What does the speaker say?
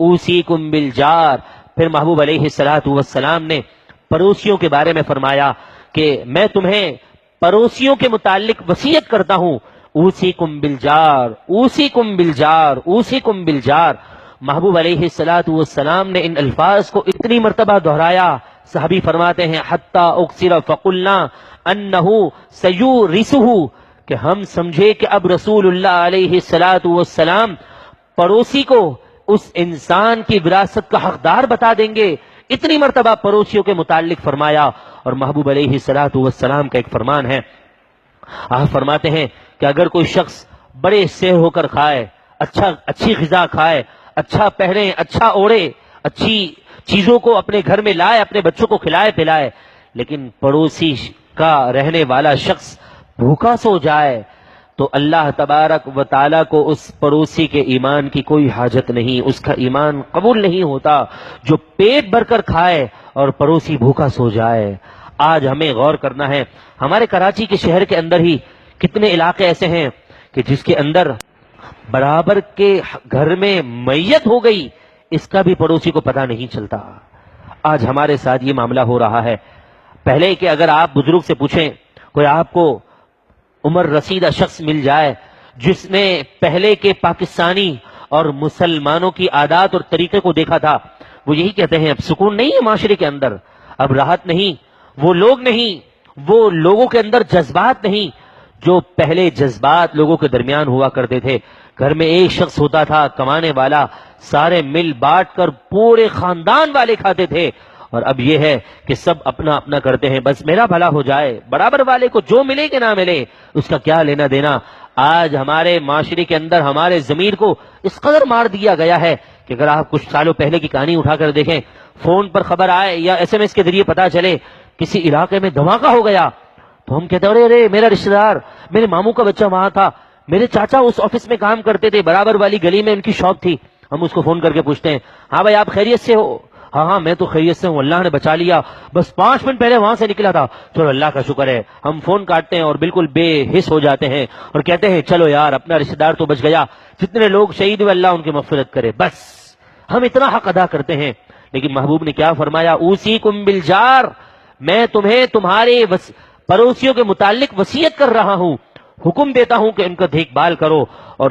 اوصیکم بالجار۔ پھر محبوب علیہ الصلوۃ والسلام نے پڑوسیوں کے بارے میں فرمایا کہ میں تمہیں پڑوسیوں کے متعلق وصیت کرتا ہوں، اوصیکم بالجار، اوصیکم بالجار، اوصیکم بالجار۔ محبوب علیہ الصلوۃ والسلام نے ان الفاظ کو اتنی مرتبہ دہرایا، صحابی فرماتے ہیں حتی اکثر فقلنا انہ سیورثہ، کہ ہم سمجھے کہ اب رسول اللہ علیہ الصلوۃ والسلام پڑوسی کو اس انسان کی وراثت کا حقدار بتا دیں گے۔ اتنی مرتبہ پڑوسیوں کے متعلق فرمایا۔ اور محبوب علیہ الصلوۃ والسلام کا ایک فرمان ہے، آپ فرماتے ہیں کہ اگر کوئی شخص بڑے سیر ہو کر کھائے، اچھی غذا کھائے، اچھا پہنے، اچھا اوڑھے، اچھی چیزوں کو اپنے گھر میں لائے، اپنے بچوں کو کھلائے پلائے، لیکن پڑوسی کا رہنے والا شخص بھوکا سو جائے، تو اللہ تبارک و تعالیٰ کو اس پڑوسی کے ایمان کی کوئی حاجت نہیں، اس کا ایمان قبول نہیں ہوتا جو پیٹ بھر کر کھائے اور پڑوسی بھوکا سو جائے۔ آج ہمیں غور کرنا ہے، ہمارے کراچی کے شہر کے اندر ہی کتنے علاقے ایسے ہیں کہ جس کے اندر برابر کے گھر میں میت ہو گئی، اس کا بھی پڑوسی کو پتہ نہیں چلتا۔ آج ہمارے ساتھ یہ معاملہ ہو رہا ہے۔ پہلے کہ اگر آپ بزرگ سے پوچھیں، کوئی آپ کو عمر رسیدہ شخص مل جائے جس نے پہلے کے پاکستانی اور مسلمانوں کی عادات اور طریقے کو دیکھا تھا، وہ یہی کہتے ہیں اب سکون نہیں ہے معاشرے کے اندر، اب راحت نہیں، وہ لوگ نہیں، وہ لوگوں کے اندر جذبات نہیں جو پہلے جذبات لوگوں کے درمیان ہوا کرتے تھے۔ گھر میں ایک شخص ہوتا تھا کمانے والا، سارے مل بانٹ کر پورے خاندان والے کھاتے تھے، اور اب یہ ہے کہ سب اپنا اپنا کرتے ہیں، بس میرا بھلا ہو جائے، برابر والے کو جو ملے کہ نہ ملے اس کا کیا لینا دینا۔ آج ہمارے معاشرے کے اندر ہمارے ضمیر کو اس قدر مار دیا گیا ہے کہ اگر آپ کچھ سالوں پہلے کی کہانی اٹھا کر دیکھیں، فون پر خبر آئے یا SMS کے ذریعے پتا چلے کسی علاقے میں دھماکہ ہو گیا، تو ہم کہتے ہیں ارے میرا رشتہ دار، میرے ماموں کا بچہ وہاں تھا، میرے چاچا اس آفس میں کام کرتے تھے، برابر والی گلی میں ان کی شاپ تھی۔ ہم اس کو فون کر کے پوچھتے ہیں ہاں بھائی آپ خیریت سے ہو؟ ہاں میں تو خیریت سے ہوں، اللہ نے بچا لیا، بس 5 منٹ پہلے وہاں سے نکلا تھا، چلو اللہ کا شکر ہے۔ ہم فون کاٹتے ہیں اور بالکل بے حس ہو جاتے ہیں اور کہتے ہیں چلو یار اپنا رشتہ دار تو بچ گیا، جتنے لوگ شہید ہوئے اللہ ان کی مغفرت کرے، بس ہم اتنا حق ادا کرتے ہیں۔ لیکن محبوب نے کیا فرمایا؟ اوصیکم بالجار، میں تمہیں تمہارے پڑوسیوں کے متعلق وصیت کر رہا ہوں، حکم دیتا ہوں کہ ان کا دیکھ بھال کرو، اور